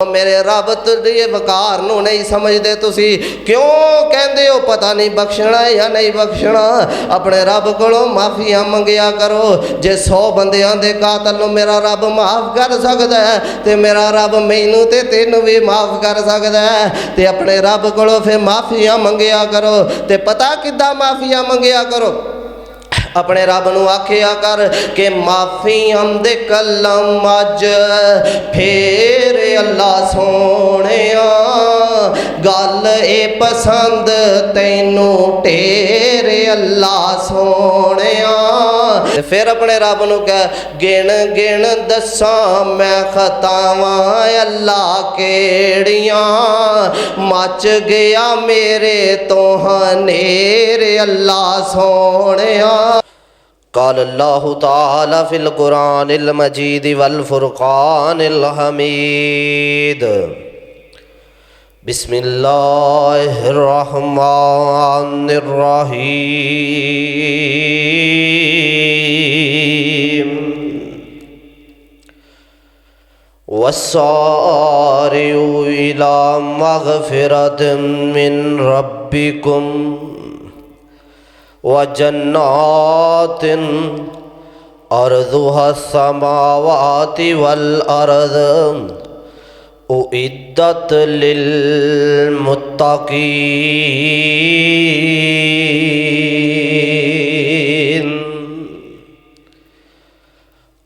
मेरे रब तुझे वकार नूं नहीं समझते तुसी क्यों कहंदे हो पता नहीं बख्शना या नहीं बख्शना। अपने रब कोलों माफिया मंगिया करो। जे 100 बंदियां दे कातल नूं मेरा रब माफ़ कर सकदा है ते मेरा रब मैनू ते तैनू भी माफ़ कर सकदा है। ते अपने रब कोलों फिर माफिया मंगिया करो। ते पता किद्दां माफिया मंगिया करो। अपने रब नूं आखिया कर कि माफ़ी हमदे कलम अज फेर अल्लाह सोहणिया गल ए पसंद तैनू ढेर अल्लाह सोहणिया। फिर अपने रब नूं कह गिण गिण दसां मैं खतावां अल्लाह केड़ियां मच गया मेरे तो हनेर अल्लाह सोहणिया। क़ाल अल्लाहु तआला फ़िल क़ुरानिल मजीद वल फ़ुरक़ानिल हमीद। बिस्मिल्लाहिर रहमानिर रहीम। वस्सारिउ इला मग़फ़िरतिन मिन रब्बिकुम व जन्नातिन अर्ज़ुहा समावाति वल अर्ज़ उइद्दत लिल मुत्तक़ीन।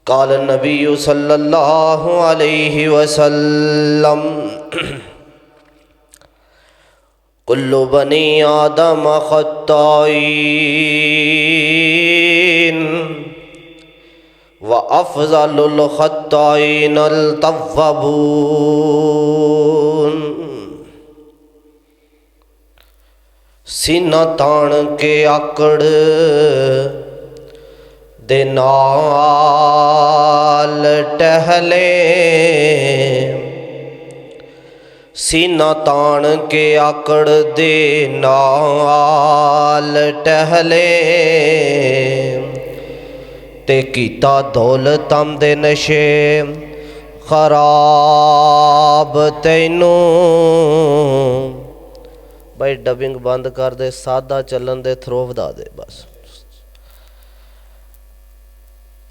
क़ाल नबिय्यु सल्लल्लाहु अलैहि वसल्लम कुल्लु बनी आदम ख़त्ताईन व अफ़ज़लुल ख़त्ताईन अल तव्वाबून। सीना तान के आकड़ दे नाल टहले सीना तान के आकड़ दे नाल टहले ते कीता दौलतां दे नशे खराब तैनू। भाई डबिंग बंद कर दे, सादा चलन दे, थ्रो वधा दे बस।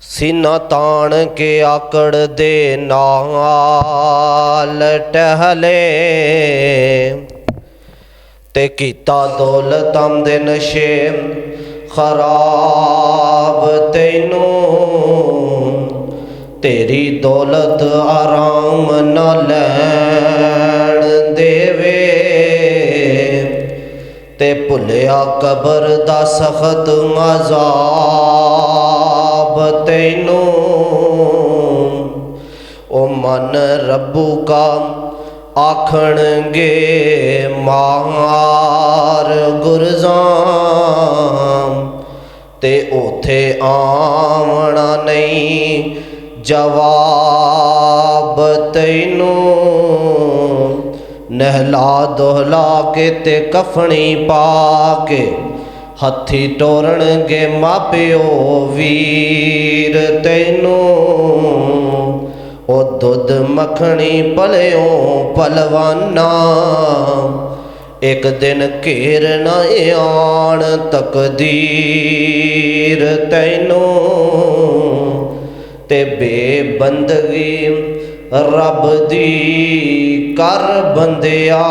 सीना तान के आकड़ दे नाल टहले ते कीता दौलतां दे नशे खराब तैनू। तेरी दौलत आराम न लैण देवे ते भुलिया कबर दा सख्त अज़ाब तैनू। ओ मन रब्बू का आखणगे मार गुरजाम ते ओथे आवना नहीं जवाब तैनू। नहला दोहला के ते कफनी पा के हथी टोरनगे मापिओ वीर तैनू। ओ दुध मखनी पलियों पलवाना एक दिन घेर न आण तकदीर तैनू। ते बेबंदगी रब दी कर बंदिया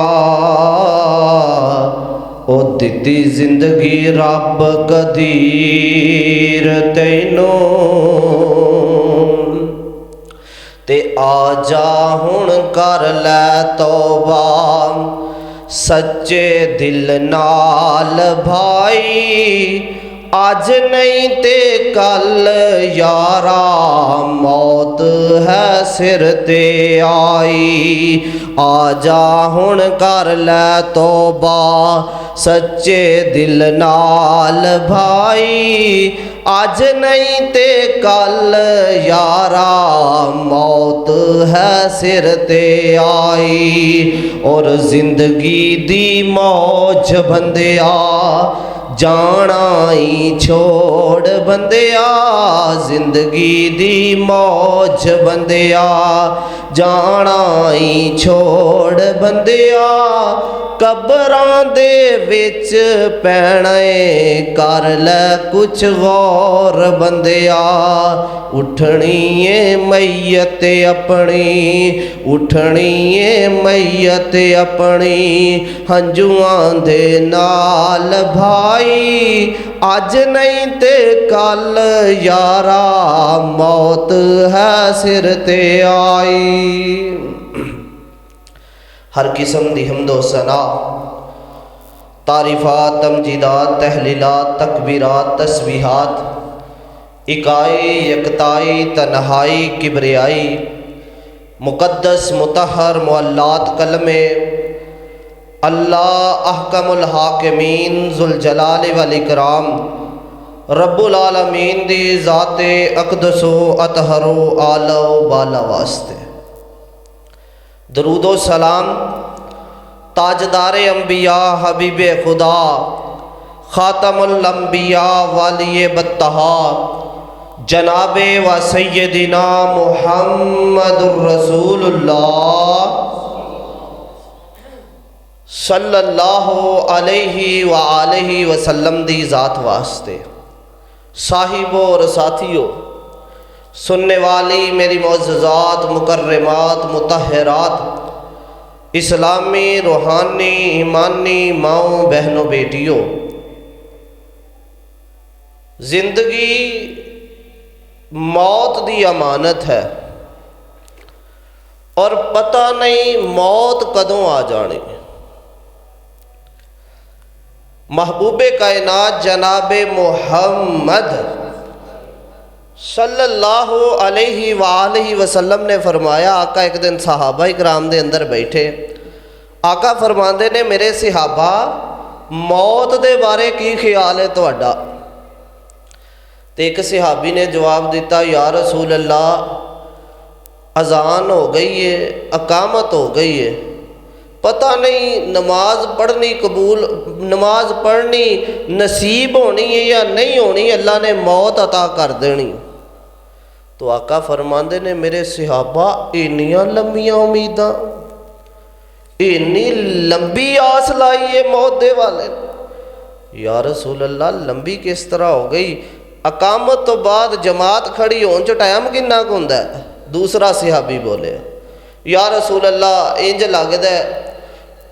ओ दिती जिंदगी रब कदीर तैनू। ते आजा हुण कर लै तौबा सच्चे दिल नाल भाई अज नहीं ते कल यारा मौत है सिर ते आई। आजा हुण कर लै तौबा सच्चे दिल नाल भाई अज नहीं ते कल यारा मौत है सिर ते आई। और जिंदगी दी मौज बंदिया जाना ही छोड़ बंदिया जिंदगी दी मौज बंदिया जाना ही छोड़ बंदिया कबरां दे विच पैना कर लै कुछ गौर बंदिया उठनी है मैयत अपनी उठनी है मैयत अपनी हंजुआं दे नाल भाई अज नहीं ते कल यारा मौत है सिर ते आई। हर किस्म दी हमदो सना तारीफ़ात तमजीदात तहलीलात तकबीरात तस्बीहात इकाई यकताई तन्हाई किबरियाई मुक़द्दस मुतहर मुअल्लात कलमे अल्लाह अहकमुल हाकिमीन ज़ुल जलाल वल इकराम रब्बुल आलमीन दी ज़ाते अक़दसो अतहरो आलो बाला वास्ते दरूदो सलाम ताजदार अंबिया हबीब खुदा ख़ातमुल अंबिया वाली बत्तहा जनाबे व सय्यदिना मुहम्मदुर रसूलुल्लाह सल्लल्लाहु अलैहि व आलिहि वसल्लम दी ज़ात वास्ते साहिबो और साथियों सुनने वाली मेरी मौजूज़ात मुकर्रमात मुतहरात इस्लामी रूहानी ईमानी माओ बहनों बेटियों जिंदगी मौत दी अमानत है और पता नहीं मौत कदों आ जानी। महबूबे कायनात जनाबे मुहम्मद सल्लल्लाहु अलैहि वालैहि वसल्लम ने फरमाया आका एक दिन सहाबा इकराम दे अंदर बैठे आका फरमाते ने मेरे सहाबा मौत दे बारे की ख्याल है तुहाडा। तो एक सहाबी ने जवाब दिता या रसूल अल्लाह अजान हो गई है अकामत हो गई है पता नहीं नमाज पढ़नी कबूल नमाज पढ़नी नसीब होनी है या नहीं होनी अल्लाह ने मौत अता कर देनी। तो आका फरमाते ने मेरे सहाबा इन्नियां लंबियां उम्मीदां इन्नी लंबी आस लाई है मौत दे वाले या रसूल अल्लाह लंबी किस तरह हो गई अकामत तो बाद जमात खड़ी होने च टाइम किन्ना क हुंदा है। दूसरा सहाबी बोले या रसूल अल्लाह इंज लगदा है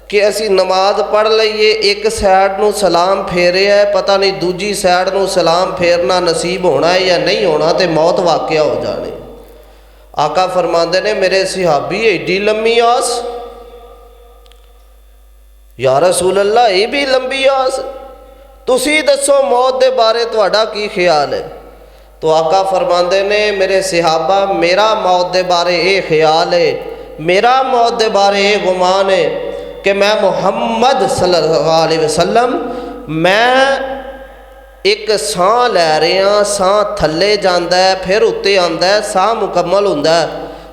कि असी नमाज पढ़ लईए एक सैड नूं सलाम फेरिया है पता नहीं दूजी सैड नूं सलाम फेरना नसीब होना है या नहीं होना तो मौत वाक़या हो जानी। आका फरमाते ने मेरे सहाबी एडी लंबी आस या रसूल अल्लाह ये भी लंबी आस तुसी दसो मौत के बारे तुहाडा की ख्याल है। तो आका फरमाते ने मेरे सहाबा मेरा मौत के बारे ये ख्याल है मेरा मौत के बारे ये गुमान है कि मैं मुहम्मद सल्लल्लाहु अलैहि वसल्लम मैं एक साह लै रहा साह थले जाता है फिर उत्ते आंदा है साह मुकम्मल होंदा है।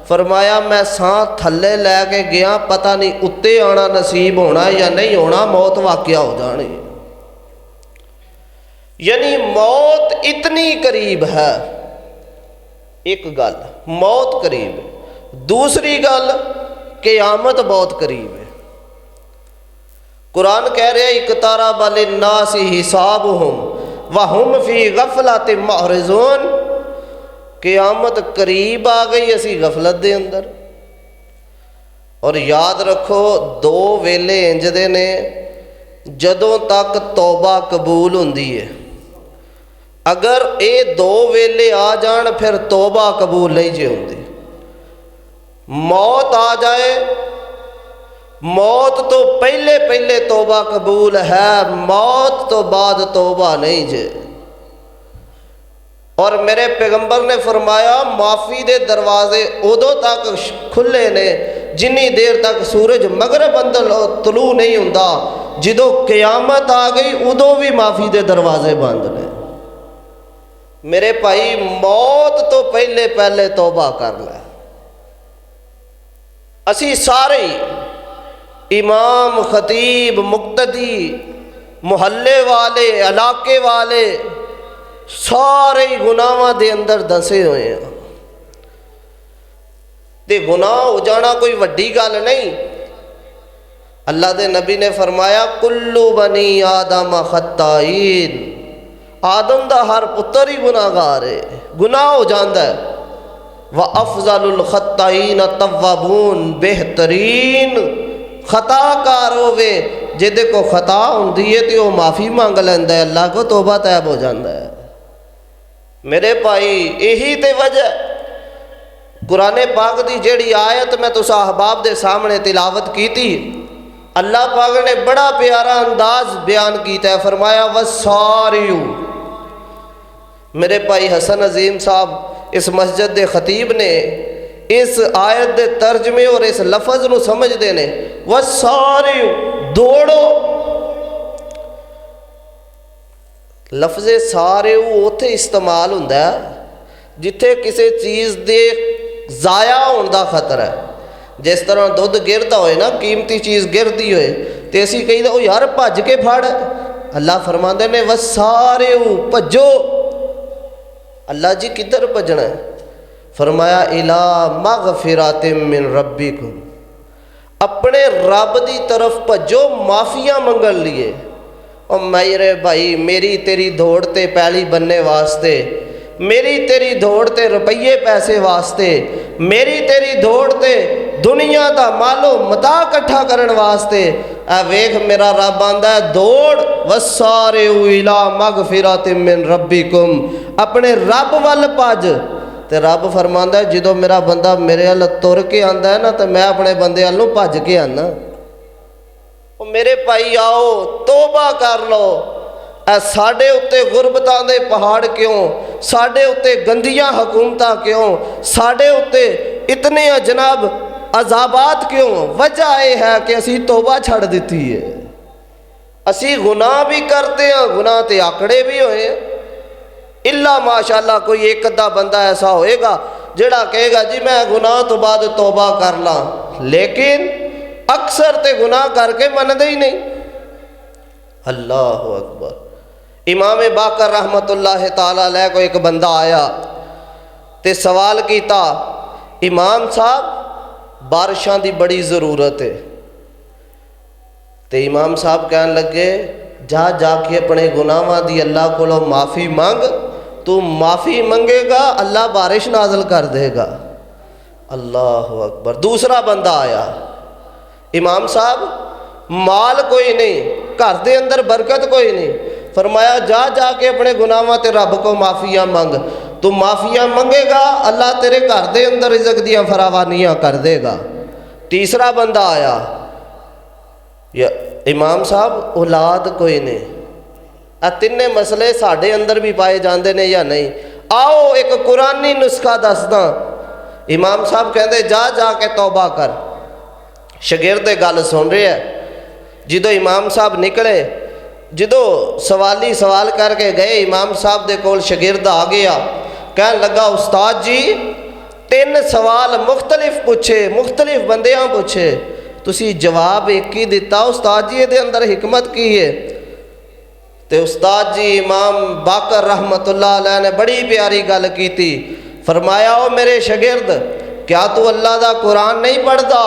फरमाया मैं साह थले लैके गया पता नहीं उत्ते आना नसीब होना या नहीं होना मौत वाक़या हो जानी। यानी मौत इतनी करीब है। एक गल मौत करीब है दूसरी गल क़यामत बहुत करीब है। कुरान कह रहे इक़्तरब लिन्नास हिसाबुहुम वहुम फी गफलतिन मुअरिज़ून क़यामत करीब आ गई असी गफलत दे अंदर। और याद रखो दो वेले इंजदे ने जदों तक तौबा कबूल हुंदी है अगर ये दो वेले आ जान फिर तौबा कबूल नहीं जे हुंदी। मौत आ जाए मौत तो पहले पहले तौबा कबूल है मौत तो बाद तौबा नहीं जे। और मेरे पैगंबर ने फरमाया माफ़ी दे दरवाजे उदों तक खुले ने जिन्नी देर तक सूरज मगरब अंदर तलू नहीं हुंदा जदों क़यामत आ गई उदों भी माफ़ी दे दरवाजे बंद ने। मेरे भाई मौत तो पहले पहले तौबा कर लै। असी सारे इमाम खतीब मुक्तदी मुहल्ले वाले इलाके वाले सारे ही गुनाहां दे अंदर दसे हुए हैं। ते गुनाह हो जाना कोई वड्डी गल नहीं। अल्लाह दे नबी ने फरमाया कुल्लू बनी आदम खत्ताईन, आदम दा हर पुत्र ही गुनाहगार है, गुनाह हो जाता है। व अफजलुल खत्ताईन तव्वाबून, बेहतरीन खताकार होवे जिहदे को खता हुंदी है तो वह माफ़ी मंग लैंदा है, अल्लाह को तौबा तैब हो जाता है। मेरे भाई यही तो वजह कुरान पाक की जिहड़ी आयत मैं तुस अहबाब दे सामने तिलावत की थी, अल्लाह पाक ने बड़ा प्यारा अंदाज बयान किया है। फरमाया वसारियू। मेरे भाई हसन अजीम साहब इस मस्जिद के खतीब ने इस आयत के तर्जमे और इस लफज को समझते ने, वसारियू दौड़ो। लफजे सारे उत्थे इस्तेमाल होंदा है जिथे किसी चीज़ के ज़ाया होने का खतरा है। जिस तरह दुध गिरता होए ना, कीमती चीज़ गिरती होए तो असी कही ओ यार भज के फड़। अल्लाह फरमाते ने वह सारे भजो। अल्लाह जी किधर भजना है? फरमाया इला मगफिरातिम मिन रब्बिकुम, अपने रब की तरफ भजो माफ़िया मंगन लिए। और मेरे भाई मेरी तेरी दौड़ ते पैली बनने वास्ते, मेरी तेरी दौड़ ते रुपये पैसे वास्ते, मेरी तेरी दौड़ ते दुनिया का मालो मता इकट्ठा करने वास्ते, आ वेख मेरा रब आंदा है दौड़ वसारे इला मगफिरातिम मिन रब्बिकुम, अपने रब वल भज। तो रब फरमांदा है जो मेरा बंदा मेरे अल तुर के आंदा है ना, तो मैं अपने बंदे अल भज के आना। मेरे भाई आओ तौबा कर लो। साढ़े उत्ते गुरबतां दे पहाड़ क्यों, साढ़े उत्ते गंदियां हुकूमतां क्यों, साढ़े उत्ते इतने जनाब अजाबात क्यों? वजह यह है कि असी तौबा छड़ दी है। असी गुनाह भी करते हैं, गुनाह ते आकड़े भी होए। इल्ला माशाअल्लाह कोई एक अद्धा बंदा ऐसा होएगा जिहड़ा कहेगा जी मैं गुनाह तो बाद तौबा कर ला, लेकिन अक्सर ते गुनाह करके मनदे ही नहीं। अल्लाह अकबर। इमाम बाकर रहमतुल्लाह ताला अलैह को एक बंदा आया ते सवाल किया, इमाम साहब बारिशों की बड़ी ज़रूरत है। तो इमाम साहब कहन लगे जा जाके अपने गुनाहां की अल्लाह को माफ़ी मंग, तू माफ़ी मंगेगा अल्लाह बारिश नाजल कर देगा। अल्लाह अकबर। दूसरा बंदा आया, इमाम साहब माल कोई नहीं, घर के अंदर बरकत कोई नहीं। फरमाया जा जाके अपने गुनाहां ते रब को माफ़िया मंग, तू माफ़िया मंगेगा अल्लाह तेरे घर के अंदर रिज़्क दियां फरावानियां कर देगा। तीसरा बंदा आया, या इमाम साहब औलाद कोई नहीं। आ तिन्ने मसले साढ़े अंदर भी पाए जाते हैं या नहीं? आओ एक कुरानी नुस्खा दसदा। इमाम साहब कहते जा जाके तौबा कर। शगिरद गल सुन रहे है। जो इमाम साहब निकले, जो सवाली सवाल करके गए, इमाम साहब दे कोल शगिरद आ गया, कहन लगा उस्ताद जी 3 सवाल मुख्तलिफ पूछे, मुख्तलिफ बंदियां पूछे, तुसी जवाब एक ही दिता, उस्ताद जी ये अंदर हिकमत की है? तो उस्ताद जी इमाम बाकर रहमतुल्लाह अलैह ने बड़ी प्यारी गल की थी। फरमाया ओ मेरे शगिर्द, क्या तू अल्लाह दा कुरान नहीं पढ़ता?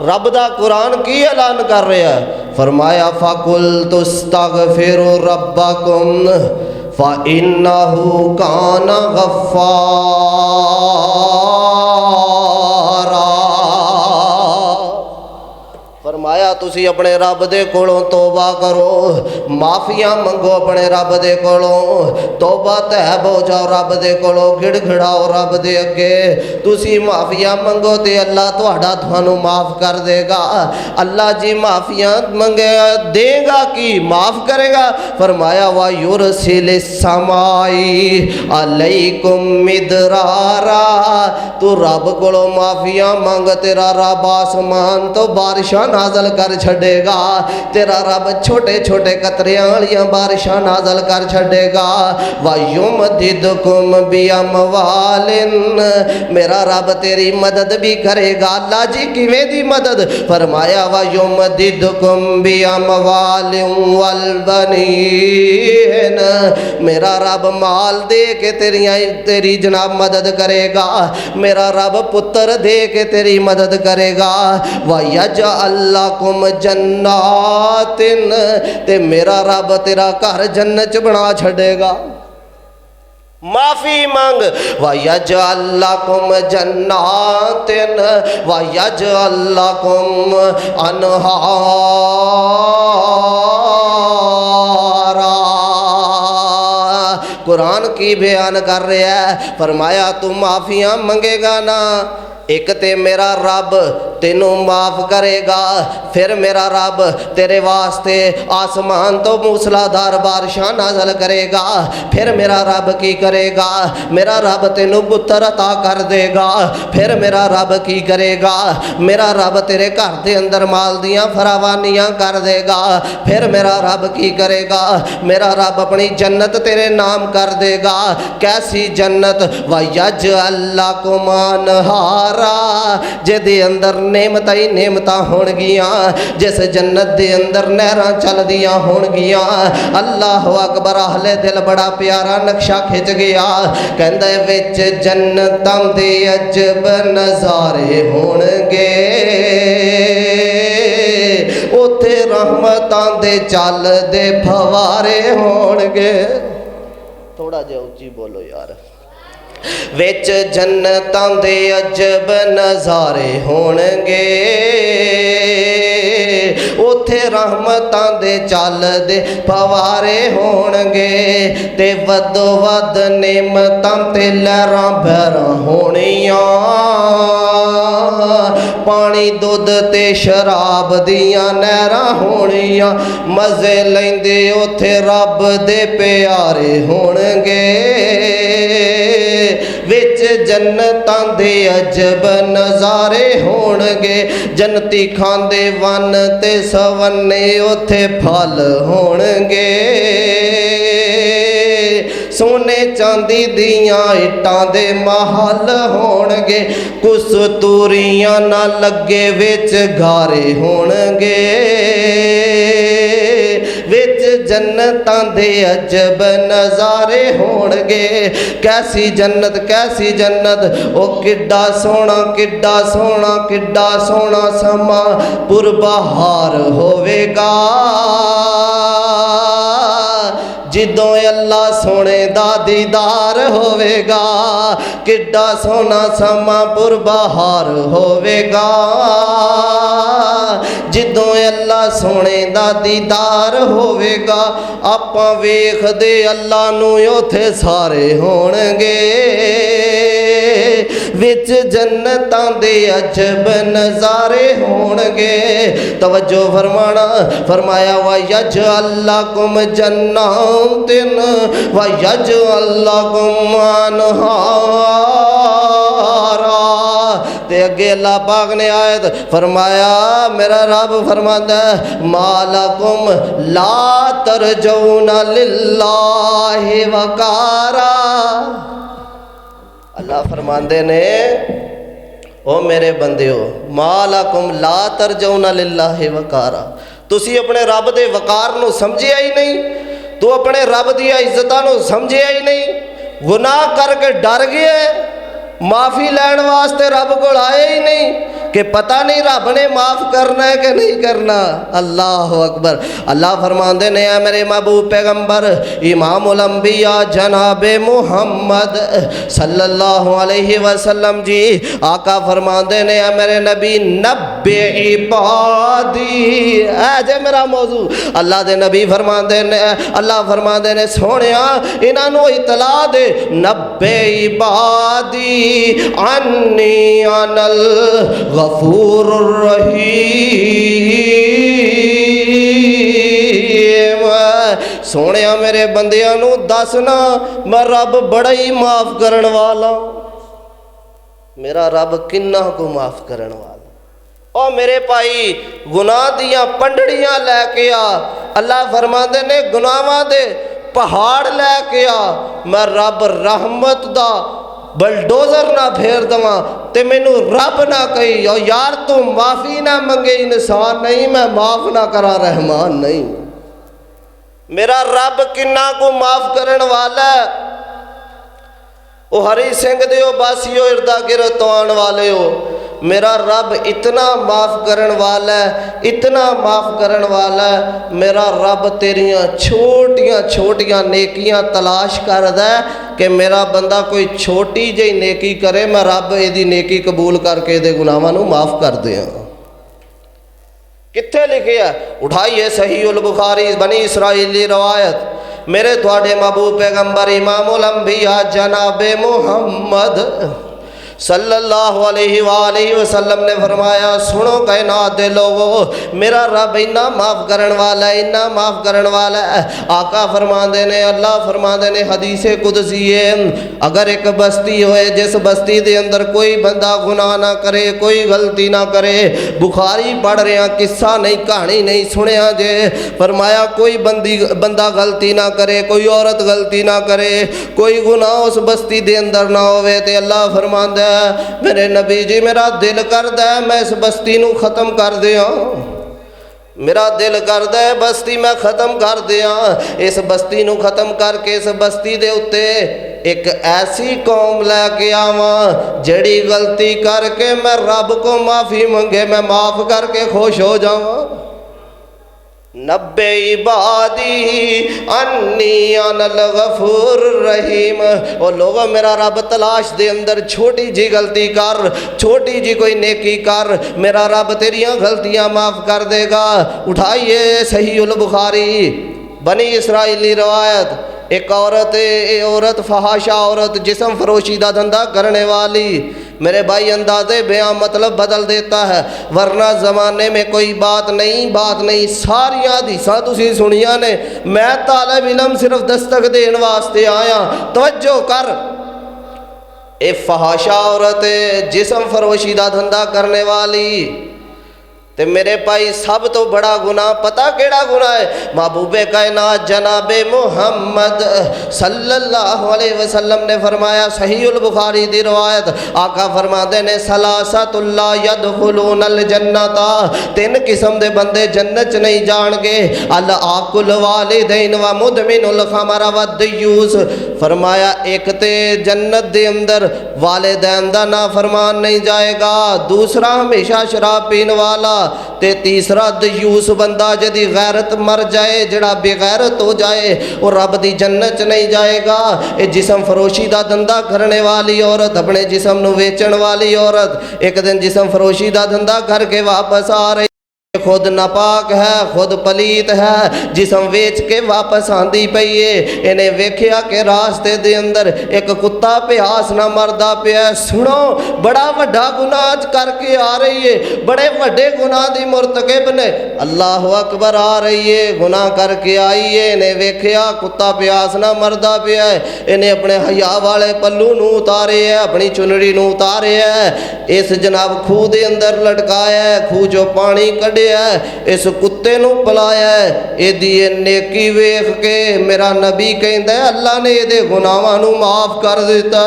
रब दा कुरान की ऐलान कर रहा है? फरमाया फ़कुल तुस्तगफिरु रब्बकुम फ़इन्नहु काना गफ़्फ़ारा। फरमाया तुसी अपने रब दे कोलों तौबा करो, माफिया मंगो अपने रब दे कोलों, तौबा तैब हो जाओ रब दे कोलों, गिड़गिड़ाओ रब दे अगे, तुसी माफिया मंगो ते अल्लाह तुहाडा तुहानू माफ़ कर देगा। अल्लाह जी माफिया मंगे देगा कि माफ़ करेगा? फरमाया वा युरसिलिस समाई अलैकुम मिदरारा। तू रब कोलों माफिया मंग, तेरा रब आसमान तो बारिशां नाजल कर छड़ेगा। तेरा रब छोटे छोटे कतरियां वालियां बारिशां नाजल कर छड़ेगा। वयुमदिदकुम बिअमवालिन, मेरा रब तेरी मदद भी करेगा। अल्लाह जी किवें दी मदद? फरमाया वयुमदिदकुम बिअमवालिन वल बनीन, मेरा रब माल दे के तेरी जनाब मदद करेगा। मेरा रब पुत्र दे के तेरी मदद करेगा। वयजअल लकुम जन्नातिन, ते मेरा रब तेरा घर जन्नत च बना छड़ेगा। माफी मांग। वयजअल लकुम जन्नातिन वयजअल लकुम अनहारा। कुरान की बयान कर रहा है, फरमाया तू माफियां मंगेगा ना, एक ते मेरा रब तेनू माफ करेगा, फिर मेरा रब तेरे वास्ते आसमान तो मूसलाधार बारिशां नाज़ल करेगा। फिर मेरा रब की करेगा? मेरा रब तेनू पुत्र अता कर देगा। फिर मेरा रब की करेगा? मेरा रब तेरे घर के अंदर माल दियां फरावानियां कर देगा। फिर मेरा रब की करेगा? मेरा रब अपनी जन्नत तेरे नाम कर देगा। कैसी जन्नत? वयजअल लकुम अनहारा, जिहदे अंदर नेमतां ही नेमतां होणगियां, जिस जन्नत दे अंदर नहरां चलदियां होणगियां। अल्लाह अकबर। अहले दिल बड़ा प्यारा नक्शा खिंच गया, कहंदा विच जन्नतां दे अजब नज़ारे होणगे, उत्थे रहमतां दे चलदे फवारे होणगे। थोड़ा जिहा उच्ची बोलो यार। विच जन्नतां दे अजब नज़ारे होणगे, उत्थे रहमतां दे चलदे फवारे होणगे, ते वधो वध नेमतां ते लहरां बहरां होणियां, पानी दुध ते शराब दियां नहरां होणियां, मज़े लैंदे उत्थे रब दे प्यारे होणगे। विच जन्नतां दे अजब नज़ारे होणगे, जन्नती खांदे वन ते सवन्ने उत्थे फल होणगे। सोने चांदी दियां इट्टां दे महल होणगे, कुस्तूरियां ना लगे विच गारे होणगे। विच जन्नतां दे अजब नज़ारे होणगे। कैसी जन्नत, कैसी जन्नत, ओ किड्डा सोहना किड्डा सोहना किड्डा सोहना समा पुरबहार होवेगा, जिदों अल्लाह सोने दा दीदार होवेगा। किड्डा सोहना समा पुरबहार होवेगा, जिदों अल्लाह सोने दा दीदार होवेगा। आपां वेखदे अल्लाह नूं उत्थे सारे होणगे। विच जन्नतां दे अजब नज़ारे होणगे। तवज्जो फरमाना, फरमाया वयजअल लकुम जन्नातिन वयजअल लकुम अनहारा। ते अगे अल्लाह पाक ने आयत फरमाया, मेरा रब फरमांदा मालकुम ला तरजूना लिल्लाहि वकारा। अल्लाह फरमांदे ने ओ मेरे बंदियो, मालकुम ला तरजूना लिल्लाहि वकारा, तुसी अपने रब दे वकार नूं समझिया ही नहीं, तू अपने रब दी इज्जतां नूं समझिया ही नहीं, गुनाह करके डर गया, माफ़ी लैण वास्ते रब कोल आए ही नहीं कि पता नहीं रब ने माफ़ करना है कि नहीं करना। अल्लाह अकबर। अल्लाह फरमाते ने मेरे महबूब पैगंबर इमामुल अंबिया जनाबे मुहम्मद सल्लल्लाहु अलैहि वसल्लम जी, आका फरमाते ने मेरे नबी नब्बे इबादी, जे मेरा मौजू अल्लाह दे नबी फरमाते ने, अल्लाह फरमाते ने सोनिया इन्हों इतला दे नब्बे इबादी अन्नी अनल गफूरुर रहीम। सोने मेरे बंदियां नू दसना मैं रब बड़ा ही माफ़ करन वाला। मेरा रब किन्ना को माफ़ करन वाला। और मेरे भाई गुनाह दियां पंडड़ियां लैके आ। अल्लाह फरमाते ने गुनाहां दे पहाड़ लैके आ, मैं रब रहमत दा बलडोजर ना फेर दवा ते मैनू रब ना कही और यार तू माफ़ी ना मंगे इंसान नहीं, मैं माफ़ ना करा रहमान नहीं। मेरा रब किन्ना को माफ़ करन वाला है। ओ हरी सिंह दे बासियो इर्दा गिरद तो आने वाले हो, मेरा रब इतना माफ़ करन वाला है, इतना माफ़ करन वाला है। मेरा रब तेरियां छोटियां छोटियां नेकियां तलाश करदा है कि मेरा बंदा कोई छोटी जी नेकी करे, मैं रब इहदी नेकी कबूल करके इहदे गुनाहां नूं माफ़ कर दियां। कित्थे लिखे है? उठाइए सही उल बुखारी बनी इसराइली रवायत, मेरे थोड़े महबूब पैगंबर इमामुल अंबिया जनाबे मुहम्मद सल्लल्लाहु अलैहि वसल्लम ने फरमाया, सुनो कायनात दे लोगो, मेरा रब इन्ना माफ़ करन वाला है, इन्ना माफ़ करन वाला है। आका फरमाते ने, अल्लाह फरमाते ने हदीसे कुदसी है, अगर एक बस्ती होए जिस बस्ती दे अंदर कोई बंदा गुनाह ना करे, कोई गलती ना करे, बुखारी पढ़ रहे हैं, किस्सा नहीं कहानी नहीं सुनिया जे, फरमाया कोई बंदा गलती ना करे, कोई औरत गलती ना करे, कोई गुनाह उस बस्ती दे अंदर ना होवे, ते अल्लाह फरमांदा मेरे नबी जी मेरा दिल करदा है मैं इस बस्ती नू खत्म कर दिया, मेरा दिल करदा है बस्ती मैं खत्म कर दिया। इस बस्ती नू खत्म करके इस बस्ती दे उत्ते एक ऐसी कौम लैके आवा जड़ी गलती करके मैं रब को माफ़ी मंगे, मैं माफ़ करके खुश हो जावा। नब्बे इबादी अन्नी अनल गफूर रहीम। और लोगों मेरा रब तलाश दे अंदर छोटी जी गलती कर, छोटी जी कोई नेकी कर, मेरा रब तेरियां गलतियां माफ़ कर देगा। उठाइए सही उल बुखारी बनी इसराइली रवायत, एक औरत फहाशा औरत जिस्म फरोशी का धंधा करने वाली, मेरे भाई अंदाजे बयां मतलब बदल देता है, वरना ज़माने में कोई बात नहीं सारिया हदीसां तुसीं सुनिया ने, मैं तालिब इलम सिर्फ दस्तक देने वास्ते आया। तवज्जो कर, ए फहाशा औरत जिस्म फरोशी का धंधा करने वाली, ते मेरे भाई सब तो बड़ा गुनाह पता केड़ा गुनाह है? महबूबे कायनात जनाबे मुहम्मद सल्लल्लाहु अलैहि वसल्लम ने फरमाया, सही उल बुखारी दी रवायत, आका फरमाते ने सलासतुल्ला यदखुलूनल जन्नता, तीन किस्म दे बंदे जन्नत च नहीं जाणगे, अल आकुल वालिदैन व मुदमिनुल खमर व दयूस। फरमाया एक ते जन्नत दे अंदर वालिदैन दा नाफरमान नहीं जाएगा, दूसरा हमेशा शराब पीने वाला, ते तीसरा दयूस बंदा जदी गैरत मर जाए, जड़ा बेगैरत हो जाए, और रब दी जन्नत च नहीं जाएगा। ये जिस्म फरोशी का धंधा करने वाली औरत, अपने जिस्म नू वेचण वाली औरत, एक दिन जिस्म फरोशी का धंधा करके वापस आ रही, खुद नापाक है, खुद पलीत है, जिस्म वेच के वापस आंदी पई है। इन्हें वेख्या कि रास्ते दे अंदर एक कुत्ता प्यास ना मरदा पिया। सुनो, बड़ा वड्डा गुनाह करके आ रही है, बड़े वड्डे गुनाह दी मुर्तकिब ने, अल्लाह अकबर आ रही है, गुनाह करके आई है। इन्हें वेख्या कुत्ता प्यास ना मरदा पिया है, इन्हें अपने हया वाले पल्लू नू उतारे है, अपनी चुनड़ी नू उतारे है, इस जनाब खूह दे अंदर लटकाया है, खूह चो पानी कढ़ इस कुत्ते नू पिलाया है। एदी नेकी वेख के मेरा नबी कहंदा है अल्लाह ने एदे गुनाहां नू माफ कर दिता।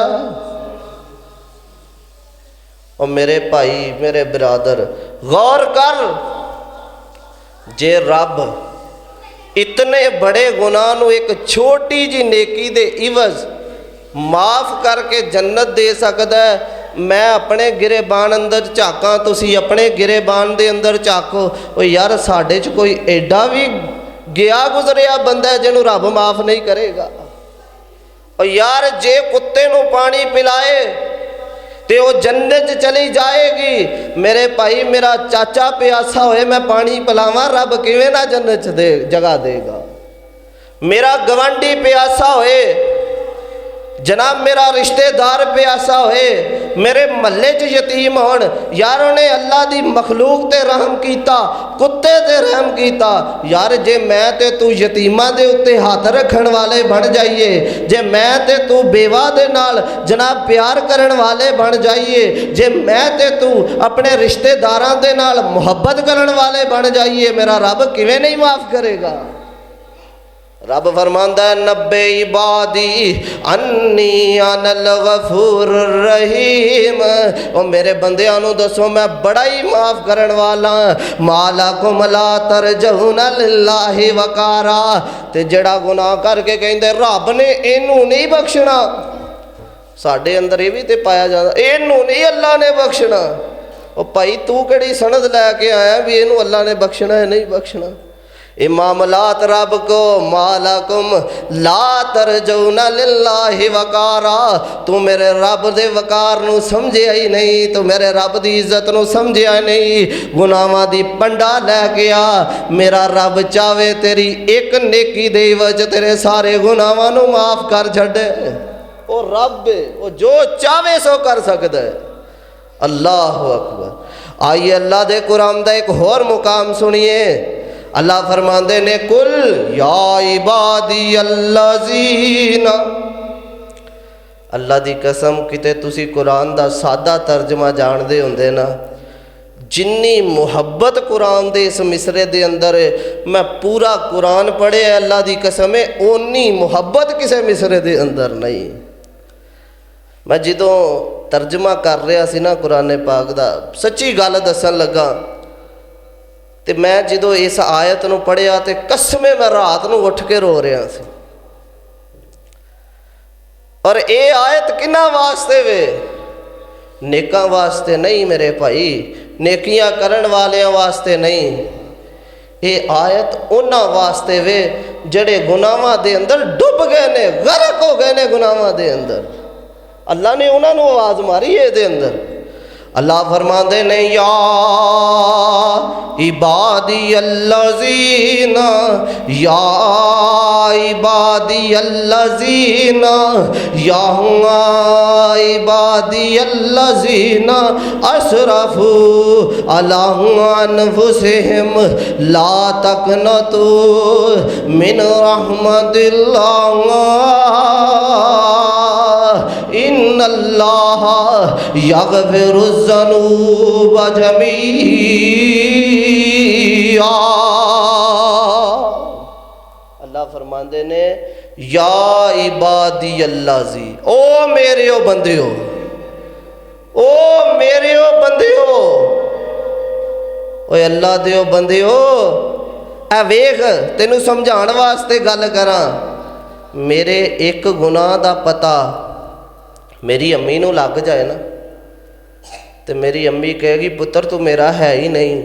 और मेरे भाई मेरे बिरादर गौर कर, जे रब इतने बड़े गुनाह नू एक छोटी जी नेकी दे इवज माफ करके जन्नत दे सकदा है, मैं अपने गिरेबान अंदर झाका, तुसी अपने गिरेबान दे अंदर झाको। ओ यार साडे च कोई एडा भी गया गुजरिया बंदा है जिन्हों रब माफ नहीं करेगा। और यार जे कुत्ते नू पानी पिलाए ते वो जन्नत च चली जाएगी। मेरे भाई मेरा चाचा प्यासा होए मैं पानी पिलावां, रब किवें ना जन्नत च जगह देगा। मेरा गवांडी प्यासा होए जनाब मेरा रिश्तेदार प्यासा होए, मेरे महल्ले च यतीम होण, यार उन्हें अल्लाह दी मखलूक ते रहम कीता, कुत्ते ते रहम कीता। यार जे मैं ते तू यतीमां दे उत्ते हाथ रखण वाले बन जाइए, जे मैं ते तू बेवा दे नाल जनाब प्यार करन वाले बन जाइए, जे मैं ते तू अपने रिश्तेदारां दे नाल मुहब्बत करन वाले बन जाइए, मेरा रब किवें नहीं माफ़ करेगा। रब फरमांदा है नब्बे इबादी अन्नी अनल गफूर रहीम, ओ मेरे बंदियां नू दसो मैं बड़ा ही माफ़ करन वाला। मालकुम ला तरजऊना लिल्लाहि वकारा, ते जड़ा गुनाह करके कहंदे रब ने इनू नहीं बख्शना, साडे अंदर ये भी तो पाया जाता, इनू नहीं अल्लाह ने बख्शना। ओ भाई तू केड़ी सनद लैके आया भी इनू अल्लाह ने बख्शना है नहीं बख्शना। ए मामलात रब को मालकुम ला तरजऊना लिल्लाहि वकारा, तू मेरे रब दे वकार नू समझिया ही नहीं, तू मेरे रब दी इज्जत नू समझिया नहीं। गुनाहां दी पंडा लैके आ, मेरा रब चावे तेरी एक नेकी दे वच तेरे सारे गुनाहां नू माफ़ कर छड्डे। ओ रब ओ जो चावे सो कर सकदा है। अल्लाह अकबर। आइए अल्लाह दे कुरान दा एक होर मुकाम सुनिए। अल्लाह फरमांदे ने कुल या इबादी अल्लाज़ीना, अल्लाह दी कसम किते तुसी कुरान दा सादा तर्जमा जानदे हुंदे ना, जिन्नी मुहब्बत कुरान दे इस मिसरे दे अंदर, मैं पूरा कुरान पढ़े अल्लाह दी कसम है ओनी मुहब्बत किसे मिसरे दे अंदर नहीं। मैं जदों तर्जमा कर रहा सी ना कुरान पाक दा, सच्ची गल दसन लगा, तो मैं जो इस आयत नूं पढ़िया तो कसमे मैं रात नूं उठ के रो रहा सी। और ये आयत किन्ना वास्ते वे? नेकां वास्ते नहीं मेरे भाई, नेकियां करन वालियां वास्ते नहीं। ये आयत उन्हां वास्ते वे जड़े गुनाहां दे अंदर डुब गए ने, गर्क हो गए ने गुनाहां दे अंदर। अल्लाह ने उन्हां नूं आवाज़ मारी है दे अंदर। अल्लाह फरमाते ने या इबादी अल्लाज़ीना, या इबादी अल्लाज़ीना, या इबादी अल्लाज़ीना असरफू अला अनफुसिहिम ला तक़नतू मिन रहमतिल्लाह इन्नल्लाह यग़फ़िरुज़्ज़ुनूब जमीआ। अल्लाह फरमाते ने या इबादी अल्लाज़ी, ओ मेरे ओ बंदियो, ओ मेरे ओ बंदियो, ओ अल्लाह दे ओ बंदियो, ऐ वेख तेनू समझाण वास्ते गल करां। मेरे एक गुनाह दा पता मेरी अम्मी नूं लग जाए ना, तो मेरी अम्मी कहेगी पुत्र तू मेरा है ही नहीं।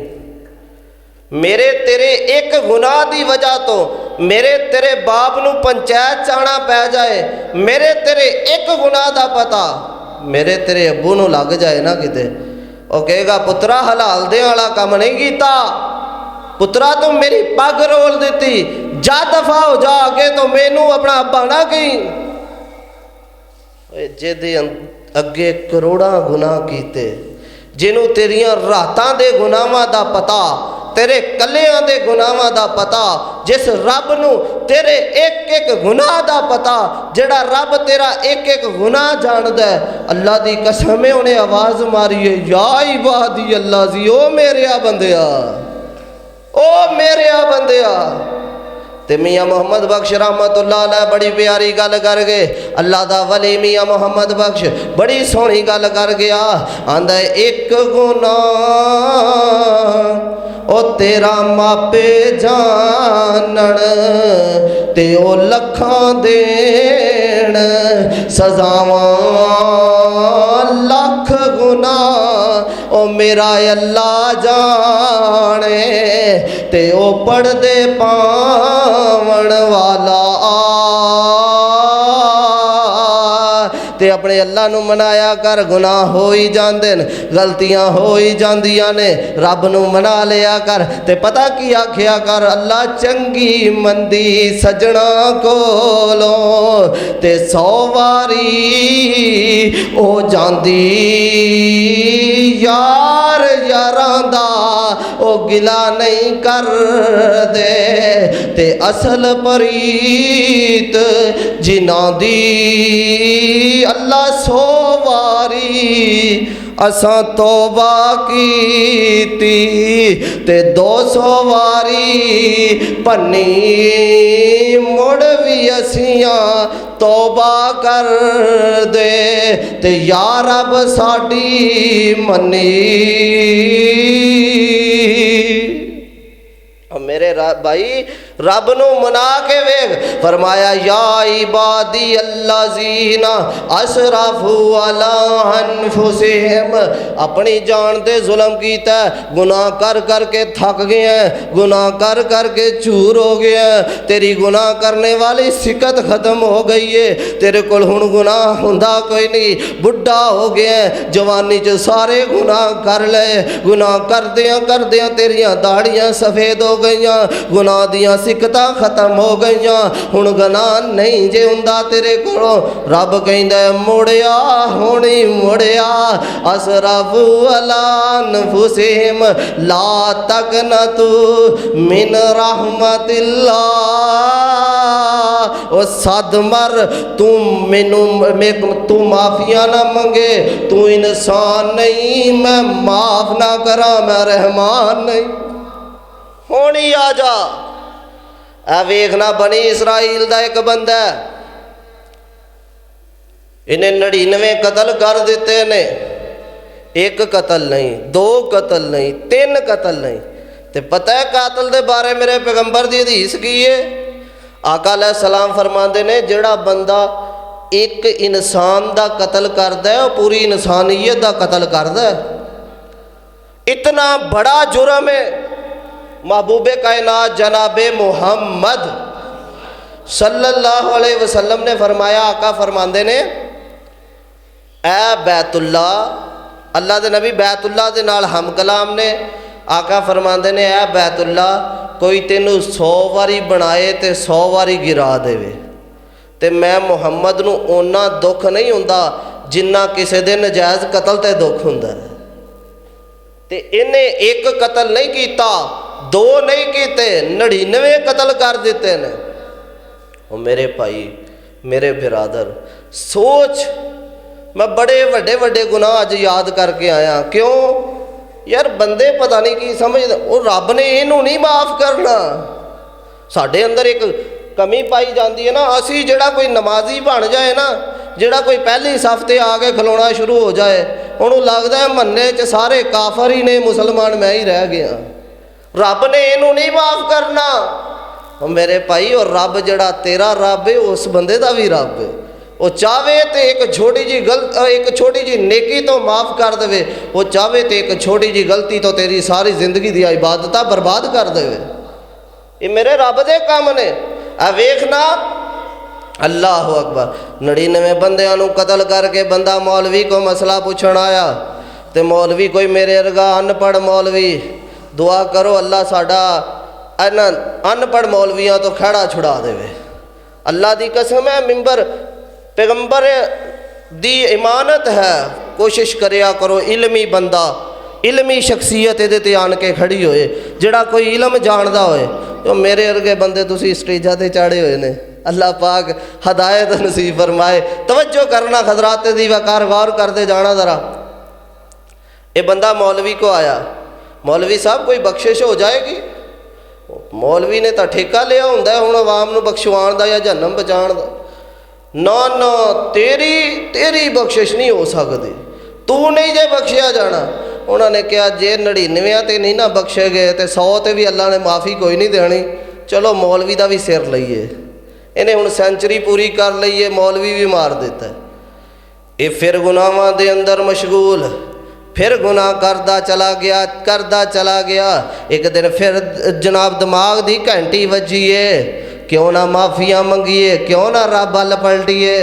मेरे तेरे एक गुनाह की वजह तो मेरे तेरे बाप नूं पंचायत जाना पै जाए, मेरे तेरे एक गुनाह का पता मेरे तेरे अब्बू नूं लग जाए ना किते, वो कहेगा पुत्रा हलाल दे वाला काम नहीं किया, पुत्रा तू मेरी पग रोल दी, जा दफा हो जा आगे तो मैनू अपना अब्बा ना कहीं। जिहदे अगे करोड़ां गुनाह कीते, जिन्हों तेरिया रातां दे गुनाहां दा पता, तेरे कलियां दे गुनाहां दा पता, जिस रब नूं तेरे एक एक गुनाह दा पता, जेड़ा रब तेरा एक एक गुनाह जानदा है, अल्लाह दी कसम है उन्हें आवाज़ मारी है या इबादी अल्लाज़ी, ओ मेरे बंदिया, ओ मेरे बंदिया। ते मियाँ मोहम्मद बख्श रहमतुल्लाह अलैह बड़ी प्यारी गल कर गए। अल्लाह दा वली मियाँ मोहम्मद बख्श बड़ी सोहनी गल कर गया। आंदा एक गुनाह ओ तेरा मापे जानन ते ओ लखां देण सजावां, लख गुनाह ओ मेरा अल्लाह जाने ते ओ पढ़दे पावण वाला ते अपने अल्लाह नूं मनाया कर। गुनाह हो ही जाते हैं, गलतियां हो ही जांदियां ने, रब नूं मना लिया कर। ते पता की आखिया कर, अल्लाह चंगी मंदी सजना कोलों ते 100 वारी ओ जांदी यार यारां दा ओ गिला नहीं कर दे। ते असल परीत जिन्हां दी अल्लाह 100 वारी असां तौबा कीती ते 200 वारी भन्नी मुड़ भी असियां तौबा कर दे। ते या रब साडी मन्नी। मेरे भाई रब नू मना के वेख, फरमाया या इबादी अल्लाज़ीना असरफू अला अनफुसिहिम, अपनी जान ते जुल्म कीता, गुनाह कर कर के थक गए हैं, गुनाह कर कर के चूर हो गए हैं। तेरी गुनाह करने वाली सिकत खत्म हो गई है, तेरे कोल हुण गुनाह हुंदा कोई नहीं। बुढ़ा हो गया, जवानी च सारे गुनाह कर ले, गुनाह करदियां तेरियां दाड़ियां सफ़ेद हो गई, गुनाह दियां सिकतां खत्म हो गई, हुण गुनाह नहीं जे हुंदा तेरे कोलों। रब कहंदा मुड़िया हुणी मुड़िया, असरफू अला अनफुसिहिम ला तकनतू मिन रहमतिल्लाह। ओ सद मर तू मैनू तू माफिया ना मंगे, तू इंसान नहीं, मैं माफ ना करा, मैं रहमान नहीं। होनी आ जा। आ वेखना बनी इसराइल दा एक बंदा, इन्हें 99 कतल कर दिते ने, एक कतल नहीं, 2 कतल नहीं, 3 कतल नहीं। ते पता है कातल दे बारे मेरे पैगंबर दी हदीस की है? आका अलैहिस्सलाम फरमाते ने, जेड़ा बंदा एक इंसान दा कतल करदा है, पूरी इंसानियत दा कतल करदा है। इतना बड़ा जुर्म है। महबूबे कायनात जनाबे मुहम्मद सल्लल्लाहु अलैहि वसल्लम ने फरमाया, आका फरमाते ने, ऐ बैतुल्ला, अल्लाह दे नबी बैतुल्ला दे नाल हम कलाम ने। आका फरमाते ने, ऐ बैतुल्ला, कोई तेनू 100 वारी बनाए ते 100 वारी गिरा देवे, ते मैं मुहम्मद नू ओना दुख नहीं हुंदा जिन्ना किसी दे नजायज़ कतल ते दुख हुंदा है। ते इन्हें एक कतल नहीं कीता, 2 नहीं कीते, 99 कतल कर दिते ने। और मेरे भाई मेरे बिरादर सोच, मैं बड़े वड्डे वड्डे गुनाह अज याद करके आया। क्यों यार, बंदे पता नहीं की समझदे, वो रब ने इनू नहीं माफ़ करना। साढ़े अंदर एक कमी पाई जाती है ना, असी जेड़ा कोई नमाजी बन जाए ना, जेड़ा कोई पहली सफ ते आके खलोना शुरू हो जाए, उन्होंने लगता है मन्ने च सारे काफर ही ने, मुसलमान मैं ही रह गया। रब ने इनू नहीं माफ़ करना। और मेरे भाई, और रब जड़ा तेरा रब है, उस बंदे का भी रब है। वो चाहे तो एक छोटी जी एक छोटी जी नेकी तो माफ़ कर दे, वो चाहे तो एक छोटी जी गलती तो तेरी सारी जिंदगी दी इबादत बर्बाद कर दे। ये मेरे रब दे काम ने। आ वेखना, अल्लाह अकबर, 99 बंदियां नू कतल करके बंदा मौलवी को मसला पूछण आया, तो मौलवी कोई मेरे अर्गा अनपढ़ मौलवी, दुआ करो अल्लाह साडा अनपढ़ मौलवियां तो खड़ा छुड़ा देवे। अल्लाह दी कसम है, मिंबर पैगंबर दी इमानत है, कोशिश करिया करो इलमी बंदा, इलमी शख्सियत इहदे ते आन के खड़ी होए, जेड़ा कोई इलम जानदा होए। तो मेरे अर्गे बंदे तुसी स्टेजा ते चाड़े हुए ने, अल्लाह पाक हदायत नसीब फरमाए। तवज्जो करना खदरात दी वकार, गौर करते जाना ज़रा। ये बंदा मौलवी को आया, मौलवी साहब कोई बख्शिश हो जाएगी? मौलवी ने तो ठेका लिया हुंदा है हुण आवाम नूं बख्शवाण दा या जहन्नम बचाण दा। ना ना, तेरी बख्शिश नहीं हो सकती, तू नहीं जे बख्शिया जाना। उन्होंने कहा जे 99 ते नहीं ना बख्शे गए तो 100 ते भी अल्लाह ने माफ़ी कोई नहीं देनी। चलो मौलवी का भी सिर लईए, इन्हें हुण सेंचुरी पूरी कर लईए, मौलवी भी मार देता है। ये फिर गुनाहां दे अंदर मशगूल, फिर गुनाह करदा चला गया। एक दिन फिर जनाब दिमाग दी घंटी वजी है, क्यों ना माफिया मंगीए, क्यों ना रब अल पलटिए।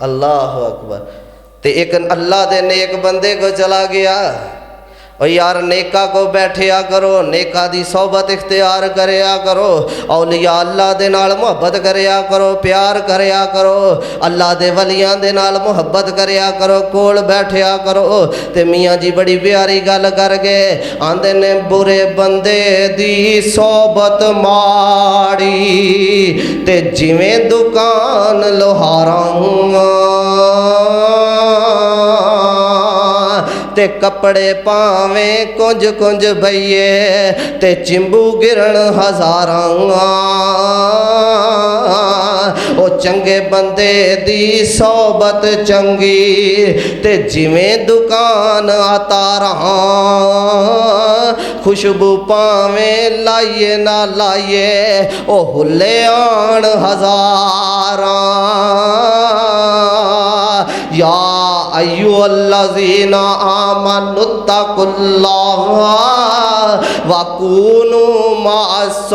अल्लाह अकबर। तो एक अल्लाह दे नेक बंदे को चला गया, और यार नेका को बैठिया करो, नेका दी सोबत इख्तियार करया करो, औलिया अल्लाह दे नाल मुहब्बत करया करो, प्यार करया करो, अल्लाह दे वलियां दे नाल मुहब्बत करया करो, कोल बैठिया करो। ते मियाँ जी बड़ी प्यारी गल कर गए, आंदे ने बुरे बंदे दी सोबत माड़ी ते जिवें दुकान लोहारां ते कपड़े पावें कुंज कुंज भईए ते चिंबू गिरन हज़ारां। ओ चंगे बंदे दी सोबत चंगी ते जिवें दुकान अतारां, खुशबू पावें लाइए ना लाइए ओ हुल्ले आन हज़ारां। या अय्युहल्लज़ीना आमनुत्तकुल्लाह वकूनू मअस्सादिकीन।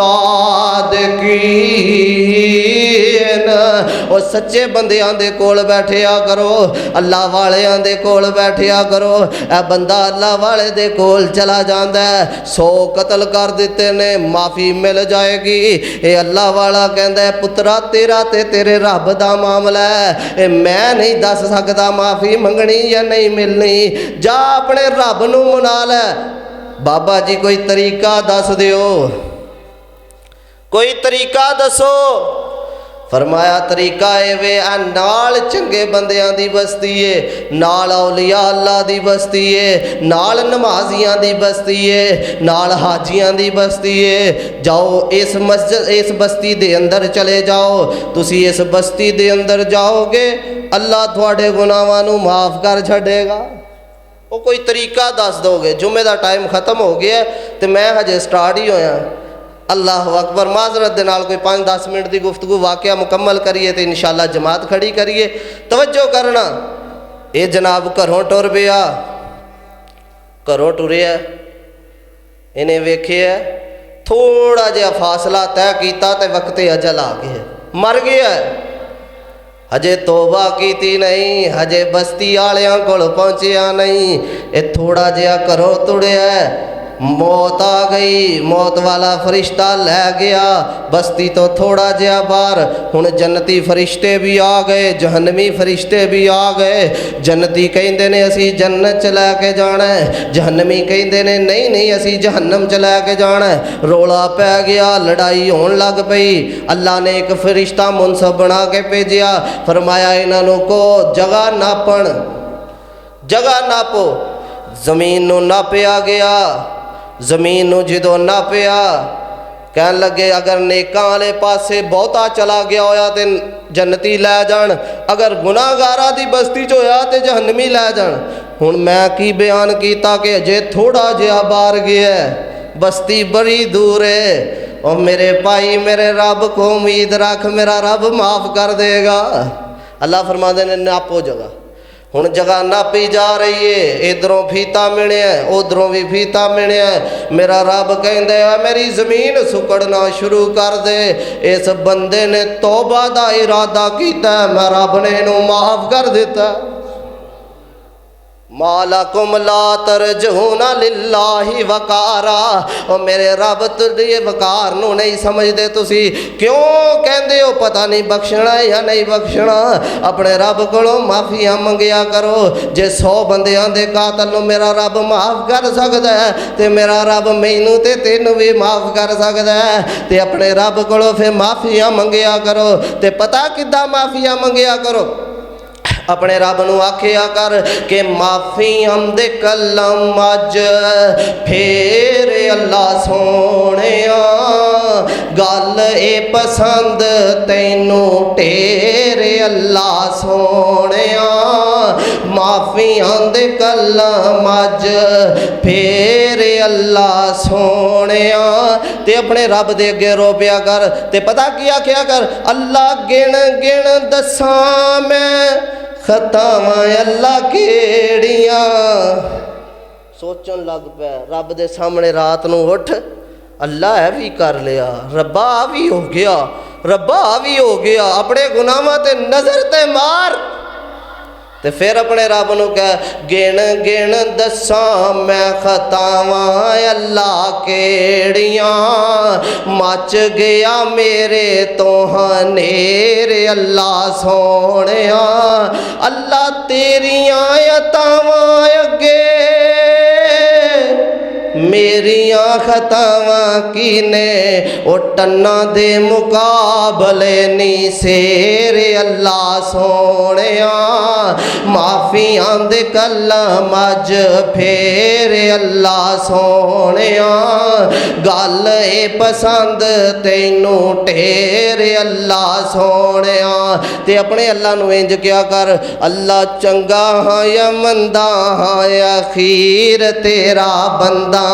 और सच्चे बंदियां दे कोल बैठिया करो, अल्लाह वालियां दे कोल बैठिया करो। ए बंदा अल्लाह वाले दे कोल चला जाता है, 100 कतल कर दिते ने, माफ़ी मिल जाएगी। ये अल्लाह वाला कहता है पुत्रा तेरा ते तेरे रब दा मामला है, ये मैं नहीं दस सकता माफ़ी मंगनी या नहीं मिलनी। जा अपने रब नूं मना लै। बाबा जी कोई तरीका दस दिओ, कोई तरीका दसो। फरमाया तरीका एवे आ, नाल चंगे बंदियां दी बस्ती है, नाल औलिया अल्लाह दी बस्ती है, नाल नमाजियां दी बस्ती है, नाल हाजियां दी बस्ती है। जाओ इस मस्जिद इस बस्ती दे अंदर चले जाओ, तुसी इस बस्ती दे अंदर जाओगे अल्लाह तुहाडे गुनाहां नूं माफ़ कर छड्डेगा। वो कोई तरीका दस दोगे। जुम्मे का टाइम खत्म हो गया तो मैं हजे स्टार्ट ही होया। अल्लाह अकबर। माजरत दे नाल कोई 5-10 मिनट की गुफ्तगू वाक़या मुकम्मल करिए तो इंशाअल्लाह जमात खड़ी करिए। तवज्जो करना। ये जनाब घरों टुर पिया, घरों टुरिया, इन्हें वेखिया थोड़ा जिहा फासला तय किया तो वक्ते अजल आ गया, मर गया। हजे तौबा की नहीं, हजे बस्ती आलियां कोल पहुँचिया नहीं, ये थोड़ा जिहा घरों तुड़िया, मौत आ गई, मौत वाला फरिश्ता लै गया बस्ती तो थोड़ा जिहा बाहर। हुण जन्नती फरिश्ते भी आ गए, जहन्नमी फरिश्ते भी आ गए। जन्नती कहिंदे ने असी जन्नत च लैके जाना है, जहन्नमी कहिंदे ने नहीं नहीं असी जहन्नम च लैके जाना है। रोला पै गया, लड़ाई होण लग पई। अल्लाह ने एक फरिश्ता मुनसब बना के भेजिया, फरमाया इन्हां नूं को जगह नापण, जगह नापो। जमीन नूं नापिया गया, जमीन नूं जदों नापिया कहन लगे अगर नेकां वाले पासे बहुता चला गया होया तो जन्नती लै जाण, अगर गुनाहगारां दी बस्ती च होया तो जहन्नमी लै जाण। हुण मैं की बयान कीता कि अजे थोड़ा जिहा बाहर गया, बस्ती बड़ी दूर है। और मेरे भाई मेरे रब को उम्मीद रख, मेरा रब माफ़ कर देगा। अल्लाह फरमाते ने नापो जगह। हुण जगह नापी जा रही है, इधरों फीता मिलिया उधरों भी फीता मिलिया। मेरा रब कहंदा है मेरी ज़मीन सुकड़ना शुरू कर दे। इस बंदे ने तौबा दा इरादा किया, मैं रब ने इहनूं माफ़ कर दिता। मालकुम ला तरजूना लिल्लाहि वकारा। और मेरे रब तुझे वकार नूं नहीं समझते तुसी, क्यों कहंदे हो पता नहीं बख्शना या नहीं बख्शना। अपने रब कोलों माफिया मंगिया करो। जे 100 बंदियां दे कातल नूं मेरा रब माफ़ कर सकदा है ते मेरा रब मैनू ते तैनूं भी माफ़ कर सकदा है। ते अपने रब कोलों फिर माफिया मंगिया करो। ते पता किद्दां माफिया मंगिया करो, अपने रब नूं आखिया कर कि माफ़ी हमदे कलम अज फेर अल्लाह सोहणिया, गल ए पसंद तैनू ढेर अल्लाह सोहणिया। माफ़ी हमदे कलम अज फेर अल्लाह सोहणिया। ते अपने रब दे अगे रो पिया कर। ते पता की आखिया कर, अल्लाह गिण गिण दसां मैं खतावां अल्लाह केड़ियां। सोचन लग पै रब दे सामने रात नूं उठ, अल्लाह है भी कर लिया, रब्बा भी हो गया, रब्बा भी हो गया। अपने गुनाहां ते नज़र ते मार, ते फिर अपने रब नूं कह गिण गिण दसां मैं खतावां अल्लाह केड़ियां मच गया मेरे तो हनेर अल्लाह सोहणिया अल्लाह तेरियां अतावां अगे मेरियां खतावां कीने ओ टन्ना दे मुकाबले नी सेरे अल्लाह सोहणिया माफियां दे कलम अज फेरे अल्लाह सोहणिया गल ए पसंद तैनू ढेरे अल्लाह सोहणिया ते अपने अल्लाह नूं इंज क्या कर अल्लाह चंगा हाँ या मंदा हाँ अखीर तेरा बंदा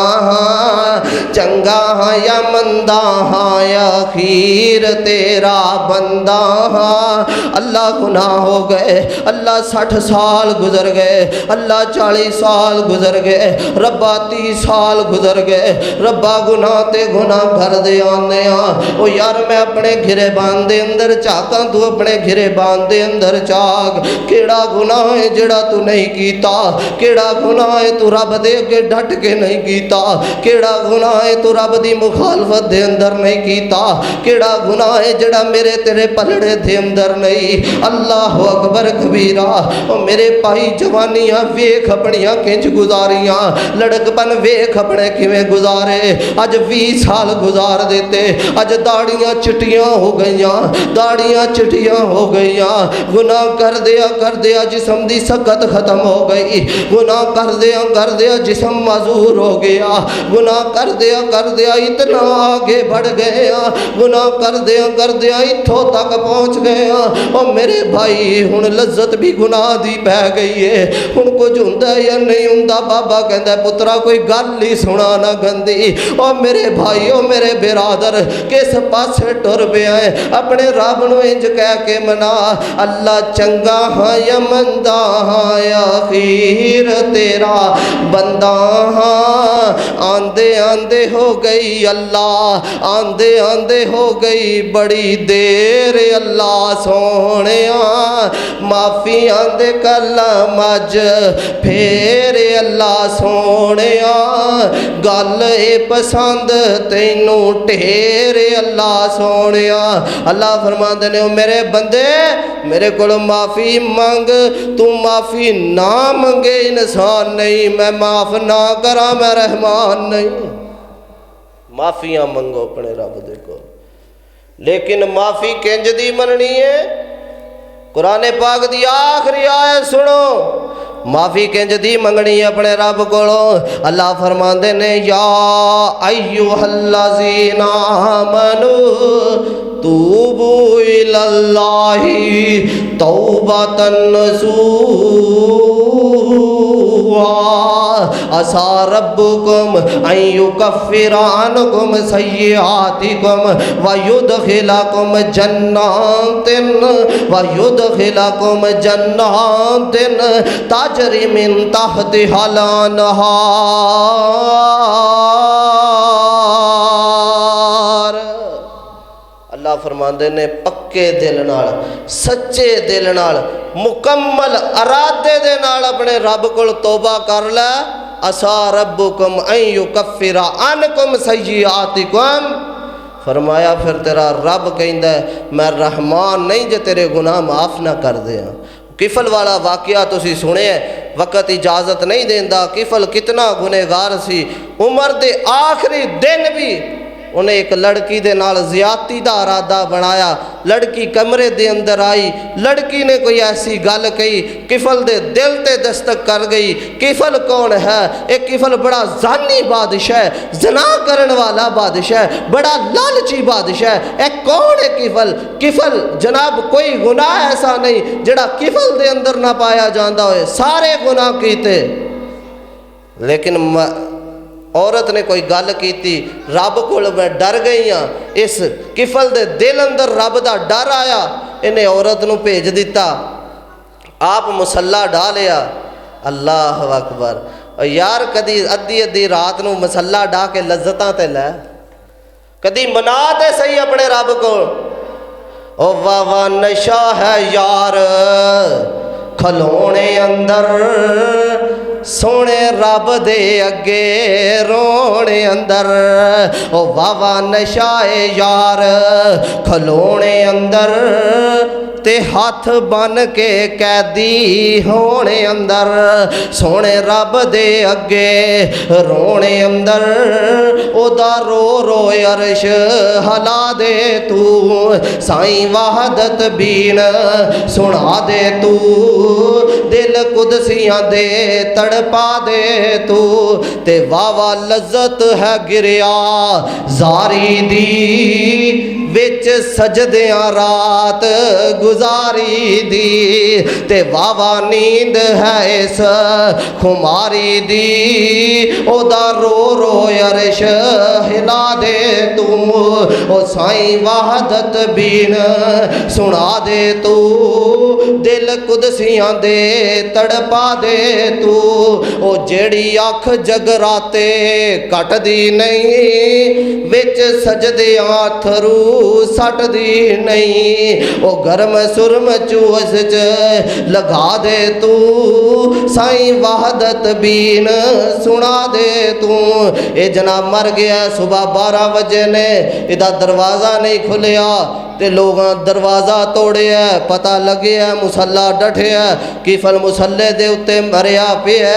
चंगा हाँ या मंदा हाँ अखीर तेरा बंदा हाँ अल्लाह गुनाह हो गए अल्लाह 60 साल गुजर गए अल्लाह 40 साल गुजर गए रब्बा 30 साल गुजर गए रब्बा गुनाह ते गुनाह कर दे आने ओ यार मैं अपने गिरेबान दे अंदर झाकां तू अपने गिरेबान दे अंदर झाक केड़ा गुनाह है जेड़ा तू नहीं कीता केड़ा गुनाह है तू रब दे अगे डट के नहीं कीता केड़ा गुनाह है तू रब दी मुखालफत दे अंदर नहीं कीता केड़ा गुनाह है जेड़ा मेरे तेरे पलड़े दे अंदर नहीं अल्लाह अकबर कबीरा ओ मेरे भाई जवानियां वेख अपनियां किंज गुजारियां लड़कपन वेख अपने किवें गुजारे अज 20 साल गुजार देते अज दाड़ियां चिट्टियां हो गईयां दाड़ियां चिट्टियां हो गईयां गुनाह कर दिया जिस्म दी सकत खत्म हो गई गुनाह कर दिया जिस्म मजूर हो गया गुनाह कर दिया इतना आगे बढ़ गया गुनाह कर दिया इथों तक पहुँच गया और मेरे भाई हुण लज्जत भी गुनाह दी पै गई है हुण कुछ हुंदा या नहीं हुंदा बाबा कहंदा पुत्रा कोई गल ही सुना ना गंदी और मेरे भाई ओ मेरे बिरादर किस पासे टुर पिया है अपने रब नूं इंज कह के मना अल्लाह चंगा हाँ या मंदा हाँ अखीर तेरा बंदा हाँ आंदे आंदे हो गई अल्लाह आंदे आंदे हो गई बड़ी देर अल्लाह सोहणिया माफी आंदे कलम अज फेर अल्लाह सोहणिया गल ए पसंद तैनू ढेर अल्लाह सोहणिया अल्लाह फरमांदे ने मेरे बंदे मेरे कोलों माफ़ी मंग तू माफ़ी ना मंगे इंसान नहीं मैं माफ़ ना करा मैं रहमान नहीं माफियां मंगो अपने रब दे को लेकिन माफी किंज दी मननी है कुरान पाक दी आखिरी आयत सुनो माफी किंज दी मंगनी है अपने रब कोलों अल्लाह फरमांदे ने या अय्युहल्लज़ीना आमनू तूबू इलल्लाहि तौबतन नसूहा असा रब्बुकुम अन युकफ्फिरा अन्कुम सय्यिआतिकुम व युदखिलकुम जन्नातिन तजरी मिन तहतिहल अनहार अल्लाह फरमांदे ने पक्के दिल नाल सच्चे दिल नाल मुकम्मल इरादे दे नाल अपने रब कोल तौबा कर लै असा रब्बुकुम अन युकफ्फिरा अन्कुम सय्यिआतिकुम फरमाया फिर तेरा रब कहंदा मैं रहमान नहीं जे तेरे गुनाह माफ़ ना कर दियां किफल वाला वाकया तुसी सुने वक़्त इजाज़त नहीं देंदा किफल कितना गुनहगार सी उम्र दे आखिरी दिन भी उन्हें एक लड़की दे नाल ज़्यादती दा इरादा बनाया लड़की कमरे दे अंदर आई लड़की ने कोई ऐसी गल कही किफल दे दिल ते दस्तक कर गई किफल कौन है एक किफल बड़ा जानी बादशाह जना करन वाला बादशाह बड़ा लालची बादशाह एक कौन है किफल जनाब कोई गुनाह ऐसा नहीं जड़ा किफल दे अंदर ना पाया जाता होए सारे गुनाह कीते लेकिन औरत ने कोई गल की रब कोल मैं डर गई हाँ इस किफल दे दिल अंदर रब दा डर आया इन्हें औरत नूं भेज दिता आप मुसल्ला ढा लिया अल्लाह अकबर और यार कदी अद्धी अद्धी रात नूं मसल्ला ढा के लज्जतां ते लै कदी मना ते सही अपने रब को ओ वाह वाह नशा है यार खलोने अंदर सोने रब दे अगे रोने अंदर ओ वावा नशाए यार खलोने अंदर ते हाथ बन के कैदी होने अंदर सोने रब दे अगे रोने अंदर ओदा रो रो अरश हला दे तू साईं वहदत बीन सुना दे तू दिल कुदसियां दे तड़पा दे तू ते वावा लज्जत है गिरिया जारी दी विच सजदियां रात गुजारी दी ते वावा नींद है इस खुमारी दी ओदा रो रो अरश हिला दे तू ओ साईं वहदत बीन सुना दे तू दिल कुदसियां दे तड़पा दे तू ओ जेड़ी अख जगराते कटदी नहीं विच सजदियां थरू सटदी नहीं ओ गरम सुरम चूस च लगा दे तू साईं वहदत बीन सुना दे तू। ये जनाब मर गया सुबह 12 बजे ने इदा दरवाज़ा नहीं खुलिया ते लोग दरवाज़ा तोड़िया पता लगे मुसल्ला डठिया किफल मुसल्ले दे उत्ते मरिया पिया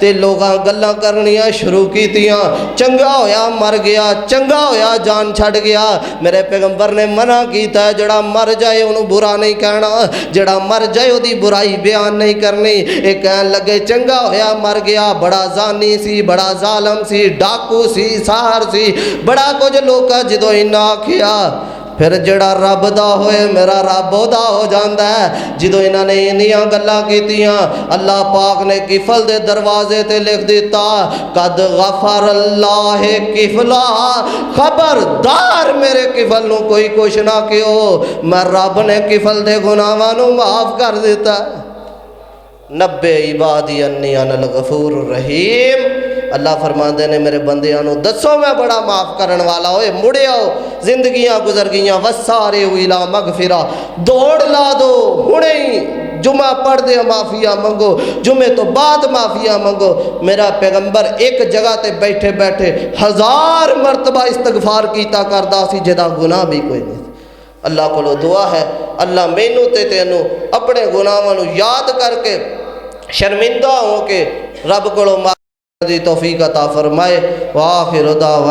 ते लोग गल्लां करनियां शुरू कीतियां चंगा होया मर गया चंगा होया जान छड़ गया। मेरे पैगंबर ने मना कीता जड़ा मर जाए उन्होंने बुरा नहीं कहना जड़ा मर जाए उदी बुराई बयान नहीं करनी। ये कहन लगे चंगा होया मर गया बड़ा जानी सी बड़ा जालम सी डाकू सी साहर सी बड़ा कुछ लोग जो इन्ना आखिया फिर जड़ा रब दा होए मेरा रब ओदा हो जाता है। जो इन्होंने इन्नियां गल्लां कीतियां अल्लाह पाक ने किफल दे दरवाजे ते लिख दिता कद गफर अल्लाह किफला खबरदार मेरे किफल नू कोई कुछ ना कियो मैं रब ने किफल दे गुनाहां नू माफ कर दिता। 90 इबादी अन्नी अनल गफूर रहीम अल्लाह फरमाते ने मेरे बंदियां नू दसो मैं बड़ा माफ़ करने वाला होए मुड़े आओ जिंदगियां गुजर गईयां वसारे इला मगफिरा दौड़ ला दो हुणे ही जुमा पढ़ दे माफिया मंगो जुमे तो बाद माफिया मंगो। मेरा पैगंबर एक जगह ते बैठे बैठे 1000 मरतबा इस्तगफार कीता करदा सी जिहदा गुनाह भी कोई नहीं। अल्लाह कोलो दुआ है अल्लाह मैनू ते तेनू अपने गुनाहां नू याद करके शर्मिंदा हो के रब कोलो दी तौफीक अता फरमाए। व आखिर दावा